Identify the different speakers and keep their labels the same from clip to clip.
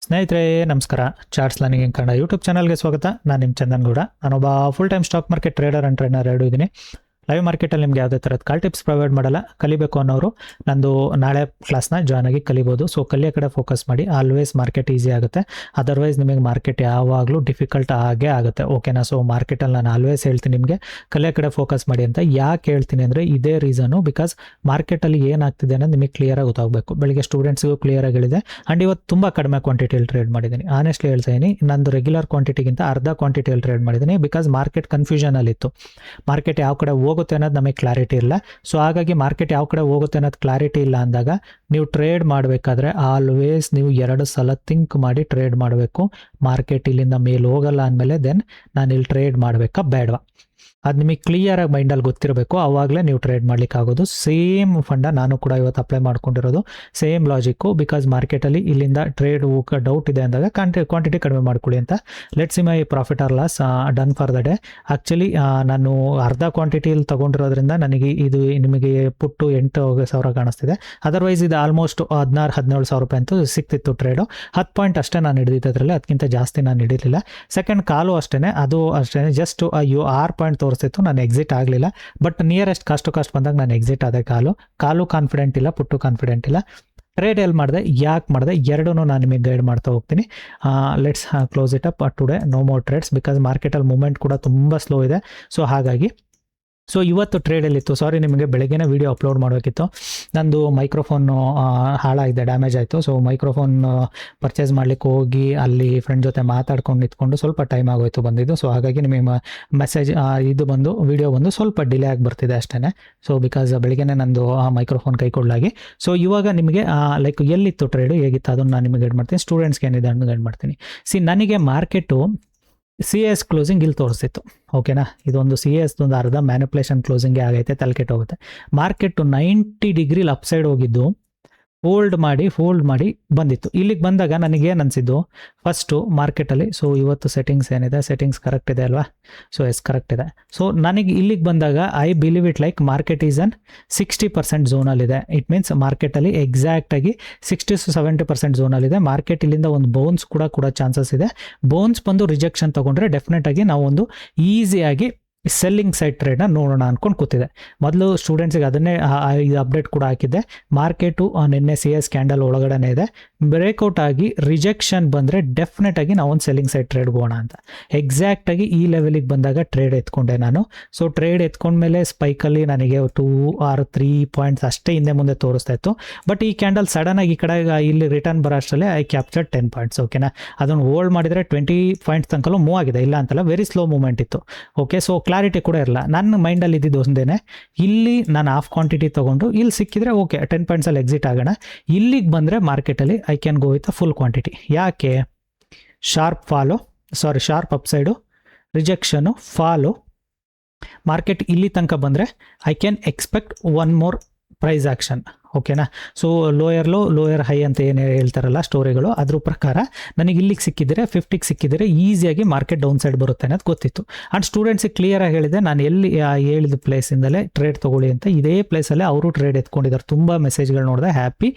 Speaker 1: ಸ್ನೇಹಿತರೆ ನಮಸ್ಕಾರ. Charts learning in Kannada YouTube ಚಾನಲ್ಗೆ ಸ್ವಾಗತ. ನಾನು ನಿಮ್ಮ ಚಂದನ್ ಗೌಡ. ನಾನೊಬ್ಬ full time stock market trader and trainer ಎರಡೂ ಇದ್ದೀನಿ. ಲೈವ್ ಮಾರ್ಕೆಟಲ್ಲಿ ನಿಮ್ಗೆ ಯಾವುದೇ ಥರದ ಕಾಲ್ ಟಿಪ್ಸ್ ಪ್ರೊವೈಡ್ ಮಾಡಲ್ಲ. ಕಲಿಬೇಕು ಅನ್ನೋರು ನಂದು ನಾಳೆ ಕ್ಲಾಸ್ನ ಜಾಯ್ನ್ ಆಗಿ ಕಲಿಬೋದು. ಸೊ ಕಲಿಯೋ ಕಡೆ ಫೋಕಸ್ ಮಾಡಿ. ಆಲ್ವೇಸ್ ಮಾರ್ಕೆಟ್ ಈಸಿ ಆಗುತ್ತೆ, ಅದರ್ವೈಸ್ ನಿಮಗೆ ಮಾರ್ಕೆಟ್ ಯಾವಾಗಲೂ ಡಿಫಿಕಲ್ಟ್ ಆಗೇ ಆಗುತ್ತೆ. ಓಕೆನಾ? ಸೊ ಮಾರ್ಕೆಟಲ್ಲಿ ನಾನು ಆಲ್ವೇಸ್ ಹೇಳ್ತೀನಿ ನಿಮಗೆ ಕಲಿಯೋ ಕಡೆ ಫೋಕಸ್ ಮಾಡಿ ಅಂತ. ಯಾಕೆ ಹೇಳ್ತೀನಿ ಅಂದರೆ ಇದೇ ರೀಸನು, ಬಿಕಾಸ್ ಮಾರ್ಕೆಟಲ್ಲಿ ಏನಾಗ್ತಿದೆ ಅನ್ನೋದು ನಿಮಗೆ ಕ್ಲಿಯರಾಗಿ ಗೊತ್ತಾಗಬೇಕು. ಬೆಳಿಗ್ಗೆ ಸ್ಟೂಡೆಂಟ್ಸ್ಗೂ ಕ್ಲಿಯರಾಗಿ ಹೇಳಿದೆ. ಆ್ಯಂಡ್ ಇವತ್ತು ತುಂಬ ಕಡಿಮೆ ಕ್ವಾಂಟಿಟಿಯಲ್ಲಿ ಟ್ರೇಡ್ ಮಾಡಿದ್ದೀನಿ. ಆನೆಸ್ಟ್ಲಿ ಹೇಳ್ತಾ ಇದ್ದೀನಿ, ನಂದು ರೆಗ್ಯುಲರ್ ಕ್ವಾಂಟಿಟಿಗಿಂತ ಅರ್ಧ ಕ್ವಾಂಟಿಟಿಯಲ್ಲಿ ಟ್ರೇಡ್ ಮಾಡಿದ್ದೀನಿ. ಬಿಕಾಸ್ ಮಾರ್ಕೆಟ್ ಕನ್ಫ್ಯೂಷನಲ್ಲಿತ್ತು. ಮಾರ್ಕೆಟ್ ಯಾವ ಕಡೆ ಹೋಗುತ್ತೆ ಅನ್ನೋದು ನಮಗೆ ಕ್ಲಾರಿಟಿ ಇಲ್ಲ. ಸೊ ಹಾಗಾಗಿ ಮಾರ್ಕೆಟ್ ಯಾವ ಕಡೆ ಹೋಗುತ್ತೆ ಅನ್ನೋದು ಕ್ಲಾರಿಟಿ ಇಲ್ಲ ಅಂದಾಗ ನೀವು ಟ್ರೇಡ್ ಮಾಡಬೇಕಾದ್ರೆ ಆಲ್ವೇಸ್ ನೀವು 2 ಸಲ ಥಿಂಕ್ ಮಾಡಿ ಟ್ರೇಡ್ ಮಾಡಬೇಕು. ಮಾರ್ಕೆಟ್ ಇಲ್ಲಿಂದ ಮೇಲೆ ಹೋಗಲ್ಲ ಅಂದಮೇಲೆ ದೆನ್ ನಾನು ಇಲ್ಲಿ ಟ್ರೇಡ್ ಮಾಡಬೇಕಾ ಬೇಡವಾ, ಅದು ನಿಮಗೆ ಕ್ಲಿಯರಾಗಿ ಮೈಂಡಲ್ಲಿ ಗೊತ್ತಿರಬೇಕು. ಆವಾಗಲೇ ನೀವು ಟ್ರೇಡ್ ಮಾಡ್ಲಿಕ್ಕೆ ಆಗೋದು. ಸೇಮ್ ಫಂಡ ನಾನು ಕೂಡ ಇವತ್ತು ಅಪ್ಲೈ ಮಾಡ್ಕೊಂಡಿರೋದು, ಸೇಮ್ ಲಾಜಿಕ್ಕು. ಬಿಕಾಸ್ ಮಾರ್ಕೆಟಲ್ಲಿ ಇಲ್ಲಿಂದ ಟ್ರೇಡ್ ಡೌಟ್ ಇದೆ ಅಂದಾಗ ಕ್ವಾಂಟಿಟಿ ಕಡಿಮೆ ಮಾಡ್ಕೊಳ್ಳಿ ಅಂತ. Let's see my profit or loss done for the day. Actually ನಾನು ಅರ್ಧ ಕ್ವಾಂಟಿಟಿಯಲ್ಲಿ ತೊಗೊಂಡಿರೋದ್ರಿಂದ ನನಗೆ ಇದು ನಿಮಗೆ ಪುಟ್ಟು 8,000 ಕಾಣಿಸ್ತಿದೆ. ಅದರ್ವೈಸ್ ಇದು ಆಲ್ಮೋಸ್ಟ್ 16-17 ಸಾವಿರ ರೂಪಾಯಿ ಅಂತೂ ಸಿಕ್ತಿತ್ತು ಟ್ರೇಡು. 10 ಪಾಯಿಂಟ್ ಅಷ್ಟೇ ನಾನು ಹಿಡಿದಿದ್ದರಲ್ಲಿ, ಅದಕ್ಕಿಂತ ಜಾಸ್ತಿ ನಾನು ಹಿಡಿಲಿಲ್ಲ. ಸೆಕೆಂಡ್ ಕಾಲು ಅಷ್ಟೇ, ಅದು ಅಷ್ಟೇ ಜಸ್ಟ್ 6 ಪಾಯಿಂಟ್ ತೋರಿಸ್ತಿತ್ತು. ನಾನು ಎಕ್ಸಿಟ್ ಆಗಲಿಲ್ಲ. But nearest cost to cost ಬಂದಾಗ ನಾನು ಎಕ್ಸಿಟ್ ಆದೆ. ಕಾಲು ಕಾನ್ಫಿಡೆಂಟ್ ಇಲ್ಲ, ಪುಟ್ಟು ಕಾನ್ಫಿಡೆಂಟ್ ಇಲ್ಲ. ಟ್ರೇಡ್ ಎಲ್ಲಿ ಮಾಡಿದೆ, ಯಾಕೆ ಮಾಡಿದೆ, ಎರಡೂ ನಾನು ನಿಮಗೆ ಗೈಡ್ ಮಾಡ್ತಾ ಹೋಗ್ತೀನಿ. Let's close it up today. No more trades, because ಮಾರ್ಕೆಟಲ್ಲಿ ಮೂಮೆಂಟ್ ಕೂಡ ತುಂಬ ಸ್ಲೋ ಇದೆ. ಸೊ ಹಾಗಾಗಿ ಇವತ್ತು ಟ್ರೇಡಲ್ಲಿತ್ತು. ಸಾರಿ, ನಿಮಗೆ ಬೆಳಗ್ಗೆನೇ ವೀಡಿಯೋ ಅಪ್ಲೋಡ್ ಮಾಡಬೇಕಿತ್ತು. ನಂದು ಮೈಕ್ರೋಫೋನು ಹಾಳಾಗಿದೆ, ಡ್ಯಾಮೇಜ್ ಆಯಿತು. ಸೊ ಮೈಕ್ರೋಫೋನ್ ಪರ್ಚೇಸ್ ಮಾಡಲಿಕ್ಕೆ ಹೋಗಿ ಅಲ್ಲಿ ಫ್ರೆಂಡ್ ಜೊತೆ ಮಾತಾಡ್ಕೊಂಡು ನಿಂತ್ಕೊಂಡು ಸ್ವಲ್ಪ ಟೈಮ್ ಆಗೋಯ್ತು ಬಂದಿದ್ದು. ಸೊ ಹಾಗಾಗಿ ನಿಮಗೆ ಮೆಸೇಜ್ ಇದು ಬಂದು ವಿಡಿಯೋ ಬಂದು ಸ್ವಲ್ಪ ಡಿಲೇ ಆಗಿ ಬರ್ತಿದೆ ಅಷ್ಟೇ. ಸೊ ಬಿಕಾಸ್ ಬೆಳಗ್ಗೆನೇ ನಂದು ಮೈಕ್ರೋಫೋನ್ ಕೈ ಕೊಡಲಾಗಿ. ಸೊ ಇವಾಗ ನಿಮಗೆ ಲೈಕ್ ಎಲ್ಲಿತ್ತು ಟ್ರೇಡು, ಹೇಗಿತ್ತು ಅದನ್ನು ನಾನು ನಿಮಗೆ ಗೈಡ್ ಮಾಡ್ತೀನಿ. ಸ್ಟೂಡೆಂಟ್ಸ್ಗೆ ಏನಿದೆ ಅಂತ ಗೈಡ್ ಮಾಡ್ತೀನಿ. ನನಗೆ ಮಾರ್ಕೆಟು CS ಕ್ಲೋಸಿಂಗ್ ಇಲ್ಲಿ ತೋರಿಸ್ತಿತ್ತು. ಓಕೆನಾ? ಇದೊಂದು CS ಒಂದು ಅರ್ಧ ಮ್ಯಾನಿಪುಲೇಷನ್ ಕ್ಲೋಸಿಂಗೇ ಆಗೈತೆ, ತಲೆಕೆಟ್ಟು ಹೋಗುತ್ತೆ. ಮಾರ್ಕೆಟು 90 ಡಿಗ್ರಿಲಿ ಅಪ್ಸೈಡ್ ಹೋಗಿದ್ದು ಫೋಲ್ಡ್ ಮಾಡಿ ಬಂದಿತ್ತು. ಇಲ್ಲಿಗೆ ಬಂದಾಗ ನನಗೇನು ಅನಿಸಿದ್ದು, ಫಸ್ಟು ಮಾರ್ಕೆಟಲ್ಲಿ ಇವತ್ತು ಸೆಟ್ಟಿಂಗ್ಸ್ ಏನಿದೆ, ಸೆಟ್ಟಿಂಗ್ಸ್ ಕರೆಕ್ಟ್ ಇದೆ ಅಲ್ವಾ? ಕರೆಕ್ಟ್ ಇದೆ. ನನಗೆ ಇಲ್ಲಿಗೆ ಬಂದಾಗ I believe it like market is on 60% ಝೋನಲ್ಲಿದೆ. ಇಟ್ ಮೀನ್ಸ್ ಮಾರ್ಕೆಟಲ್ಲಿ ಎಕ್ಸಾಕ್ಟಾಗಿ 60-70% ಝೋನಲ್ಲಿದೆ. ಮಾರ್ಕೆಟ್ ಇಲ್ಲಿಂದ ಒಂದು ಬೌನ್ಸ್ ಕೂಡ ಚಾನ್ಸಸ್ ಇದೆ. ಬೌನ್ಸ್ ಬಂದು ರಿಜೆಕ್ಷನ್ ತೊಗೊಂಡ್ರೆ ಡೆಫಿನೆಟಾಗಿ ನಾವು ಒಂದು ಈಸಿಯಾಗಿ ಸೆಲ್ಲಿಂಗ್ ಸೈಡ್ ಟ್ರೇಡ್ನ ನೋಡೋಣ ಅಂದ್ಕೊಂಡು ಕೂತಿದೆ. ಮೊದಲು ಸ್ಟೂಡೆಂಟ್ಸಿಗೆ ಅದನ್ನೇ ಇದು ಅಪ್ಡೇಟ್ ಕೂಡ ಹಾಕಿದ್ದೆ. ಮಾರ್ಕೆಟು ನಿನ್ನೆ CS ಕ್ಯಾಂಡಲ್ ಒಳಗಡೆ ಇದೆ. ಬ್ರೇಕ್ಔಟ್ ಆಗಿ ರಿಜೆಕ್ಷನ್ ಬಂದರೆ ಡೆಫಿನೆಟಾಗಿ ನಾವು ಒಂದು ಸೆಲ್ಲಿಂಗ್ ಸೈಡ್ ಟ್ರೇಡ್ ಹೋಗೋಣ ಅಂತ ಎಕ್ಸಾಕ್ಟಾಗಿ ಈ ಲೆವೆಲಿಗೆ ಬಂದಾಗ ಟ್ರೇಡ್ ಎತ್ಕೊಂಡೆ ನಾನು. ಟ್ರೇಡ್ ಎತ್ಕೊಂಡ್ಮೇಲೆ ಸ್ಪೈಕಲ್ಲಿ ನನಗೆ 2 or 3 ಪಾಯಿಂಟ್ಸ್ ಅಷ್ಟೇ ಹಿಂದೆ ಮುಂದೆ ತೋರಿಸ್ತಾ ಇತ್ತು. ಬಟ್ ಈ ಕ್ಯಾಂಡಲ್ ಸಡನ್ನಾಗಿ ಈ ಕಡೆ ಇಲ್ಲಿ ರಿಟರ್ನ್ ಬರೋ ಅಷ್ಟರಲ್ಲೇ ಐ ಕ್ಯಾಪ್ಚರ್ 10 ಪಾಯಿಂಟ್ಸ್. ಓಕೆನಾ? ಅದನ್ನು ಹೋಲ್ಡ್ ಮಾಡಿದರೆ 20 ಪಾಯಿಂಟ್ಸ್ ತನಕಲೂ ಮೂವ್ ಆಗಿದೆ, ಇಲ್ಲ ಅಂತಲ್ಲ. ವೆರಿ ಸ್ಲೋ ಮೂವ್ಮೆಂಟ್ ಇತ್ತು. ಓಕೆ, ಕ್ಲಾರಿಟಿ ಕೂಡ ಇರಲ್ಲ. ನನ್ನ ಮೈಂಡಲ್ಲಿ ಇದ್ದಿದ್ದು ಒಂದೇನೆ, ಇಲ್ಲಿ ನಾನು ಹಾಫ್ ಕ್ವಾಂಟಿಟಿ ತೊಗೊಂಡು ಇಲ್ಲಿ ಸಿಕ್ಕಿದ್ರೆ ಓಕೆ 10 ಪಾಯಿಂಟ್ಸಲ್ಲಿ ಎಕ್ಸಿಟ್ ಆಗೋಣ. ಇಲ್ಲಿಗೆ ಬಂದರೆ ಮಾರ್ಕೆಟಲ್ಲಿ I can go with full quantity. ಯಾಕೆ? Sharp upside, rejection, fall. Market ಇಲ್ಲಿ ತನಕ ಬಂದರೆ I can expect one more price action. ಓಕೆನಾ? ಲೋಯರ್ ಹೈ ಅಂತ ಏನು ಹೇಳ್ತಾರಲ್ಲ ಸ್ಟೋರಿಗಳು, ಅದ್ರ ಪ್ರಕಾರ ನನಗೆ ಇಲ್ಲಿಗೆ ಸಿಕ್ಕಿದರೆ 50ಗೆ ಸಿಕ್ಕಿದರೆ ಈಸಿಯಾಗಿ ಮಾರ್ಕೆಟ್ ಡೌನ್ ಸೈಡ್ ಬರುತ್ತೆ ಅನ್ನೋದು ಗೊತ್ತಿತ್ತು. ಆ್ಯಂಡ್ ಸ್ಟೂಡೆಂಟ್ಸಿಗೆ ಕ್ಲಿಯರಾಗಿ ಹೇಳಿದೆ, ನಾನು ಎಲ್ಲಿ ಹೇಳಿದ ಪ್ಲೇಸಿಂದಲೇ ಟ್ರೇಡ್ ತೊಗೊಳ್ಳಿ ಅಂತ. ಇದೇ ಪ್ಲೇಸಲ್ಲೇ ಅವರು ಟ್ರೇಡ್ ಎತ್ಕೊಂಡಿದ್ದಾರೆ. ತುಂಬ ಮೆಸೇಜ್ಗಳು ನೋಡಿದೆ, ಹ್ಯಾಪಿ.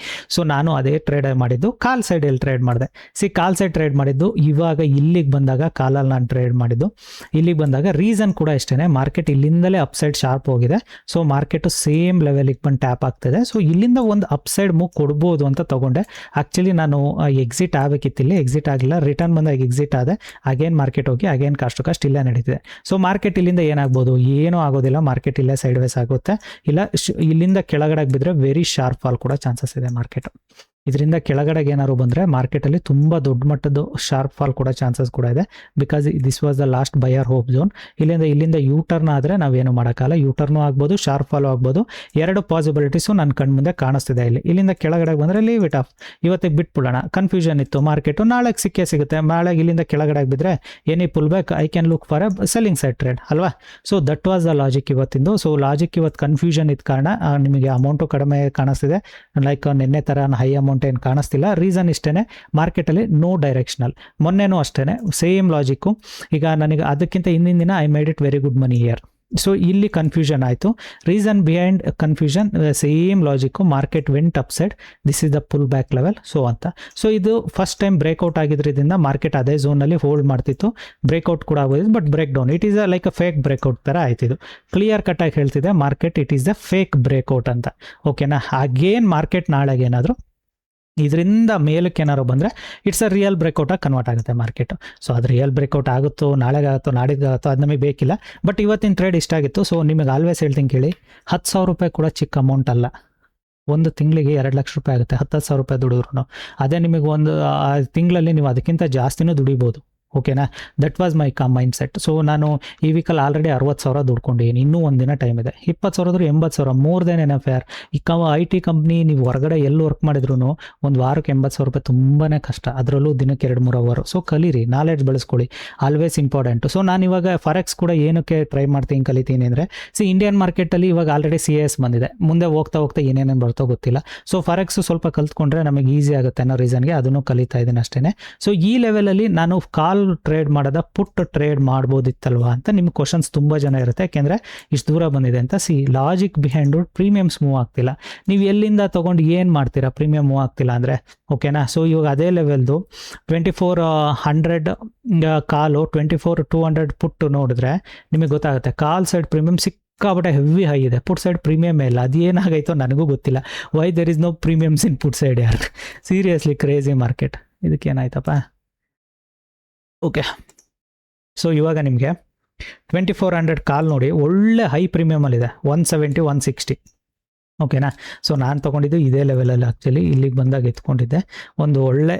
Speaker 1: ನಾನು ಅದೇ ಟ್ರೇಡ್ ಮಾಡಿದ್ದು. ಕಾಲ್ ಸೈಡಲ್ಲಿ ಟ್ರೇಡ್ ಮಾಡಿದೆ. ಕಾಲ್ ಸೈಡ್ ಟ್ರೇಡ್ ಮಾಡಿದ್ದು ಇವಾಗ ಇಲ್ಲಿಗೆ ಬಂದಾಗ ಕಾಲಲ್ಲಿ ನಾನು ಟ್ರೇಡ್ ಮಾಡಿದ್ದು. ಇಲ್ಲಿಗೆ ಬಂದಾಗ ರೀಸನ್ ಕೂಡ ಇಷ್ಟೇ, ಮಾರ್ಕೆಟ್ ಇಲ್ಲಿಂದಲೇ ಅಪ್ಸೈಡ್ ಶಾರ್ಪ್ ಹೋಗಿದೆ. ಮಾರ್ಕೆಟು ಸೇಮ್ ಲೆವೆಲಿಗೆ ಬಂದು ಟ್ಯಾಪ್ ಆಗ್ತಿದೆ. ಇಲ್ಲಿಂದ ಒಂದು ಅಪ್ಸೈಡ್ ಮೂವ್ ಕೊಡ್ಬೋದು ಅಂತ ತಗೊಂಡೆ. ಆ್ಯಕ್ಚುಲಿ ನಾನು ಎಕ್ಸಿಟ್ ಆಗಬೇಕಿತ್ತಿಲ್ಲಿ, ಎಕ್ಸಿಟ್ ಆಗಲಿಲ್ಲ. ರಿಟರ್ನ್ ಬಂದಾಗ ಎಕ್ಸಿಟ್ ಆದೆ. ಅಗೇನ್ ಮಾರ್ಕೆಟ್ ಹೋಗಿ ಅಗೇನ್ ಕಾಸ್ಟ್ ಟು ಕಾಸ್ಟ್ ಇಲ್ಲೇ ನಡೀತಿದೆ. ಮಾರ್ಕೆಟ್ ಇಲ್ಲಿಂದ ಏನಾಗ್ಬೋದು, ಏನೂ ಆಗೋದಿಲ್ಲ. ಮಾರ್ಕೆಟ್ ಇಲ್ಲೇ ಸೈಡ್ ವೇಸ್ ಆಗುತ್ತೆ. ಇಲ್ಲ ಇಲ್ಲಿಂದ ಕೆಳಗಡೆ ಬಿದ್ದರೆ ವೆರಿ ಶಾರ್ಪ್ ಫಾಲ್ ಕೂಡ ಚಾನ್ಸಸ್ ಇದೆ ಮಾರ್ಕೆಟ್. ಇದರಿಂದ ಕೆಳಗಡೆಗೆ ಏನಾದ್ರು ಬಂದರೆ ಮಾರ್ಕೆಟಲ್ಲಿ ತುಂಬ ದೊಡ್ಡ ಮಟ್ಟದ ಶಾರ್ಪ್ ಫಾಲ್ ಕೂಡ ಚಾನ್ಸಸ್ ಕೂಡ ಇದೆ. Because this was the last buyer hope zone. ಇಲ್ಲಿಂದ ಯೂ ಟರ್ನ್ ಆದರೆ ನಾವೇನು ಮಾಡೋಕ್ಕಲ್ಲ. ಯೂ ಟರ್ನು ಆಗ್ಬೋದು, ಶಾರ್ಪ್ ಫಾಲು ಆಗ್ಬೋದು. 2 ಪಾಸಿಬಿಲಿಟೀಸು ನನ್ನ ಕಣ್ಣು ಮುಂದೆ ಕಾಣಿಸ್ತಿದೆ. ಇಲ್ಲಿಂದ ಕೆಳಗಡೆಗೆ ಬಂದರೆ ಲೀವ್ ಇಟ್ ಆಫ್, ಇವತ್ತಿಗೆ ಬಿಟ್ಬಿಡೋಣ. ಕನ್ಫ್ಯೂಷನ್ ಇತ್ತು ಮಾರ್ಕೆಟು, ನಾಳೆಗೆ ಸಿಗುತ್ತೆ. ನಾಳೆಗೆ ಇಲ್ಲಿಂದ ಕೆಳಗಡೆಗೆ ಬಿದ್ದರೆ any pull back I can look for a selling side trade ಅಲ್ವಾ? ದಟ್ ವಾಸ್ ದ ಲಾಜಿಕ್ ಇವತ್ತಿಂದು. ಲಾಜಿಕ್ ಇವತ್ತು ಕನ್ಫ್ಯೂಷನ್ ಇದ್ದ ಕಾರಣ ನಿಮಗೆ ಅಮೌಂಟು ಕಡಿಮೆ ಕಾಣಿಸ್ತಿದೆ. ಲೈಕ್ ನಿನ್ನೆ ಥರ ಹೈ ಅಮೌಂಟ್ ಏನು ಕಾಣಿಸ್ತಿಲ್ಲ. ರೀಸನ್ ಇಷ್ಟೇ, ಮಾರ್ಕೆಟಲ್ಲಿ ನೋ ಡೈರೆಕ್ಷನಲ್. ಮೊನ್ನೆನೂ ಅಷ್ಟೇ ಸೇಮ್ ಲಾಜಿಕ್ಕು. ಈಗ ನನಗೆ ಅದಕ್ಕಿಂತ ಹಿಂದಿನ ದಿನ I made it very good money year. So ಇಲ್ಲಿ ಕನ್ಫ್ಯೂಷನ್ ಆಯಿತು. Reason behind confusion same logic, market went up side, this is the pull back level so ಅಂತ. ಸೊ ಇದು ಫಸ್ಟ್ ಟೈಮ್ ಬ್ರೇಕ್ಔಟ್ ಆಗಿದ್ರಿಂದ ಮಾರ್ಕೆಟ್ ಅದೇ ಝೋನಲ್ಲಿ ಹೋಲ್ಡ್ ಮಾಡ್ತಿತ್ತು, breakout ಕೂಡ ಆಗೋದು, but break down, it is like a fake breakout ಥರ ಆಯ್ತಿದ್ದು. ಕ್ಲಿಯರ್ ಕಟ್ಟಾಗಿ ಹೇಳ್ತಿದೆ market it is the fake breakout ಅಂತ. ಓಕೆನಾ, ಹಾಗೇನು ಮಾರ್ಕೆಟ್ ನಾಳೆಗೆ ಏನಾದರೂ ಇದರಿಂದ ಮೇಲಕ್ಕೆ ಏನಾದ್ರು ಬಂದರೆ ಇಟ್ಸ್ ಅ ರಿಯಲ್ ಬ್ರೇಕ್ಔಟಾಗಿ ಕನ್ವರ್ಟ್ ಆಗುತ್ತೆ ಮಾರ್ಕೆಟು. ಸೊ ಅದು ರಿಯಲ್ ಬ್ರೇಕ್ಔಟ್ ಆಗುತ್ತೋ, ನಾಳೆಗಾಗುತ್ತೋ, ನಾಡಿದ್ದಾಗುತ್ತೋ, ಅದು ನಮಗೆ ಬೇಕಿಲ್ಲ. ಬಟ್ ಇವತ್ತಿನ ಟ್ರೇಡ್ ಇಷ್ಟ ಆಗಿತ್ತು. ಸೊ ನಿಮಗೆ ಆಲ್ವೇಸ್ ಹೇಳ್ತೀನಿ ಕೇಳಿ, 10,000 ರೂಪಾಯಿ ಕೂಡ ಚಿಕ್ಕ ಅಮೌಂಟ್ ಅಲ್ಲ. ಒಂದು ತಿಂಗಳಿಗೆ 2 ಲಕ್ಷ ರೂಪಾಯಿ ಆಗುತ್ತೆ 10,000 ರೂಪಾಯಿ ದುಡಿದ್ರು. ಅದೇ ನಿಮಗೆ ಒಂದು ತಿಂಗಳಲ್ಲಿ ನೀವು ಅದಕ್ಕಿಂತ ಜಾಸ್ತಿನೂ ದುಡಿಬೋದು. ಓಕೆನಾ, that was my mind set. So ನಾನು ಈ ವೀಕಲ್ಲಿ ಆಲ್ರೆಡಿ 60,000 ದುಡ್ಕೊಂಡಿದ್ದೀನಿ, ಇನ್ನೂ ಒಂದಿನ ಟೈಮ್ ಇದೆ. 20,000 80,000 ಮೋರ್ ದೆನ್ ಎನಫ್ ಯಾರ್. ಈ IT ಕಂಪ್ನಿ ನೀವು ಹೊರಗಡೆ ಎಲ್ಲಿ ವರ್ಕ್ ಮಾಡಿದ್ರು ಒಂದು ವಾರಕ್ಕೆ 80,000 ರೂಪಾಯಿ ತುಂಬಾ ಕಷ್ಟ, ಅದರಲ್ಲೂ ದಿನಕ್ಕೆ 2-3 ಅವರ್. ಸೊ ಕಲೀರಿ, ನಾಲೆಡ್ಜ್ ಬೆಳೆಸ್ಕೊಳ್ಳಿ, ಆಲ್ವೇಸ್ ಇಂಪಾರ್ಟೆಂಟು. ಸೊ ನಾನು ಇವಾಗ ಫಾರೆಕ್ಸ್ ಕೂಡ ಏನಕ್ಕೆ ಟ್ರೈ ಮಾಡ್ತೀನಿ ಕಲಿತೀನಿ ಅಂದರೆ, ಇಂಡಿಯನ್ ಮಾರ್ಕೆಟಲ್ಲಿ ಇವಾಗ ಆಲ್ರೆಡಿ CAS ಬಂದಿದೆ, ಮುಂದೆ ಹೋಗ್ತಾ ಹೋಗ್ತಾ ಏನೇನೇನು ಬರ್ತೋ ಗೊತ್ತಿಲ್ಲ. ಸೊ ಫಾರೆಕ್ಸು ಸ್ವಲ್ಪ ಕಲ್ತ್ಕೊಂಡ್ರೆ ನಮಗೆ ಈಸಿ ಆಗುತ್ತೆ ಅನ್ನೋ ರೀಸನ್ಗೆ ಅದನ್ನು ಕಲಿತಾ ಇದ್ದೀನಿ ಅಷ್ಟೇ. ಸೊ ಈ ಲೆವೆಲಲ್ಲಿ ನಾನು ಕಾಲ್ ಟ್ರೇಡ್ ಮಾಡೋದ ಪುಟ್ ಟ್ರೇಡ್ ಮಾಡ್ಬೋದಿತ್ತಲ್ವಾ ಅಂತ ನಿಮ್ಗೆ ಕ್ವಶನ್ಸ್ ತುಂಬ ಜನ ಇರುತ್ತೆ, ಯಾಕೆಂದರೆ ಇಷ್ಟು ದೂರ ಬಂದಿದೆ ಅಂತ. ಲಾಜಿಕ್ ಬಿಹೈಂಡ್ ಪ್ರೀಮಿಯಮ್ಸ್ ಮೂವ್ ಆಗ್ತಿಲ್ಲ, ನೀವು ಎಲ್ಲಿಂದ ತೊಗೊಂಡು ಏನು ಮಾಡ್ತೀರಾ, ಪ್ರೀಮಿಯಮ್ ಮೂವ್ ಆಗ್ತಿಲ್ಲ ಅಂದರೆ. ಓಕೆನಾ, ಸೊ ಇವಾಗ ಅದೇ ಲೆವೆಲ್ದು 2400 ಕಾಲು 24,200 ಪುಟ್ಟು ನೋಡಿದ್ರೆ ನಿಮಗೆ ಗೊತ್ತಾಗುತ್ತೆ, ಕಾಲ್ ಸೈಡ್ ಪ್ರೀಮಿಯಮ್ ಸಿಕ್ಕಾಬಟ್ಟೆ ಹೆವಿ ಹೈ ಇದೆ, ಪುಟ್ ಸೈಡ್ ಪ್ರೀಮಿಯಮ್ ಇಲ್ಲ. ಅದೇನಾಗೈತೋ ನನಗೂ ಗೊತ್ತಿಲ್ಲ. Why there is no premiums in put side ಯಾರು, ಸೀರಿಯಸ್ಲಿ ಕ್ರೇಜಿ ಮಾರ್ಕೆಟ್. ಇದಕ್ಕೇನಾಯ್ತಪ್ಪ. ಓಕೆ, ಸೊ ಇವಾಗ ನಿಮಗೆ 2400 ಕಾಲ್ ನೋಡಿ, ಒಳ್ಳೆ ಹೈ ಪ್ರೀಮಿಯಮಲ್ಲಿದೆ, 170 160. ಓಕೆನಾ, ಸೊ ನಾನು ತೊಗೊಂಡಿದ್ದು ಇದೇ ಲೆವೆಲಲ್ಲಿ ಆ್ಯಕ್ಚುಲಿ ಇಲ್ಲಿಗೆ ಬಂದಾಗ ಎತ್ಕೊಂಡಿದ್ದೆ. ಒಂದು ಒಳ್ಳೆ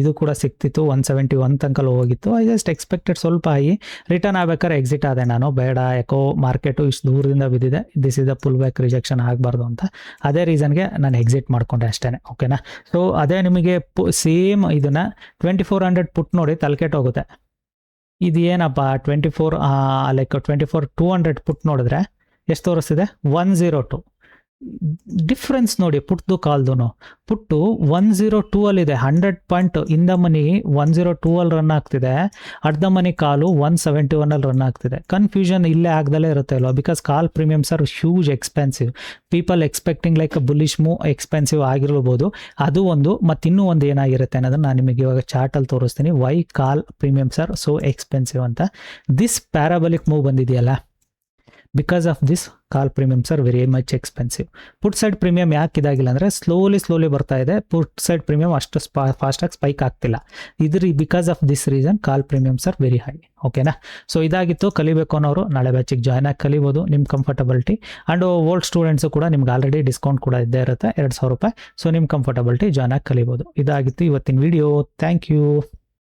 Speaker 1: ಇದು ಕೂಡ ಸಿಕ್ತಿತ್ತು, 171 ತನಕಲ್ಲಿ ಹೋಗಿತ್ತು. ಐ ಜಸ್ಟ್ ಎಕ್ಸ್ಪೆಕ್ಟೆಡ್ ಸ್ವಲ್ಪ ಹೈ, ರಿಟರ್ನ್ ಆಗ್ಬೇಕಾದ್ರೆ ಎಕ್ಸಿಟ್ ಆದೆ ನಾನು. ಬೇಡ, ಯಾಕೋ ಮಾರ್ಕೆಟು ಇಷ್ಟು ದೂರದಿಂದ ಬಿದ್ದಿದೆ, this is the pull back rejection ಆಗಬಾರ್ದು ಅಂತ. ಅದೇ ರೀಸನ್ಗೆ ನಾನು ಎಕ್ಸಿಟ್ ಮಾಡ್ಕೊಂಡೆ ಅಷ್ಟೇ. ಓಕೆನಾ, ಸೊ ಅದೇ ನಿಮಗೆ ಸೇಮ್ ಇದನ್ನು 2400 ಪುಟ್ ನೋಡಿ ತಲೆಕೆಟ್ಟೋಗುತ್ತೆ. ಇದು ಏನಪ್ಪ 24,200 ಪುಟ್ ನೋಡಿದ್ರೆ ಎಷ್ಟು ತೋರಿಸ್ತಿದೆ, 102. ಡಿಫ್ರೆನ್ಸ್ ನೋಡಿ ಪುಟ್ದು ಕಾಲ್ದು. ಪುಟ್ಟು 102 ಅಲ್ಲಿದೆ, 100 ಪಾಯಿಂಟ್ ಇನ್ ದ ಮನಿ 102 ಅಲ್ಲಿ ರನ್ ಆಗ್ತಿದೆ, ಅಟ್ ದ ಮನಿ ಕಾಲು 171 ಅಲ್ಲಿ ರನ್ ಆಗ್ತಿದೆ. ಕನ್ಫ್ಯೂಷನ್ ಇಲ್ಲೇ ಆಗ್ದಲೇ ಇರುತ್ತೆ ಅಲ್ವಾ, because call premiums are huge expensive. People expecting like bullish move expensive ಆಗಿರ್ಬೋದು, ಅದು ಒಂದು. ಮತ್ತಿನ್ನೂ ಒಂದು ಏನಾಗಿರುತ್ತೆ ಅನ್ನೋದನ್ನು ನಾನು ನಿಮಗೆ ಇವಾಗ ಚಾರ್ಟಲ್ಲಿ ತೋರಿಸ್ತೀನಿ, why call premiums are so expensive ಅಂತ. ದಿಸ್ ಪ್ಯಾರಾಬಲಿಕ್ ಮೂವ್ ಬಂದಿದೆಯಲ್ಲ, because of this call premiums are very much expensive. Put side premium ಯಾಕೆ ಇದಾಗಿಲ್ಲ ಅಂದರೆ ಸ್ಲೋಲಿ ಬರ್ತಾ ಇದೆ, ಪುಟ್ ಸೈಡ್ ಪ್ರೀಮಿಯಮ್ ಅಷ್ಟು ಫಾಸ್ಟಾಗಿ ಸ್ಪೈಕ್ ಆಗ್ತಿಲ್ಲ. Because of this reason call premiums are very high. ಓಕೆನಾ, ಸೊ ಇದಾಗಿತ್ತು. ಕಲಿಬೇಕು ಅನ್ನೋರು ನಾಳೆ ಬ್ಯಾಚಿಗೆ ಜಾಯ್ನ್ ಆಗಿ ಕಲಿಬೋದು, ನಿಮ್ಮ ಕಂಫರ್ಟಬಿಲಿಟಿ. ಆ್ಯಂಡ್ ಓಲ್ಡ್ ಸ್ಟೂಡೆಂಟ್ಸು ಕೂಡ ನಿಮ್ಗೆ ಆಲ್ರೆಡಿ ಡಿಸ್ಕೌಂಟ್ ಕೂಡ ಇದ್ದೇ ಇರುತ್ತೆ, 2,000 ರೂಪಾಯಿ. ಸೊ ನಿಮ್ಮ ಕಂಫರ್ಟಬಿಲಿಟಿ ಜಾಯ್ನ್ ಆಗಿ ಕಲಿಬೋದು. ಇದಾಗಿತ್ತು ಇವತ್ತಿನ ವಿಡಿಯೋ. Thank you.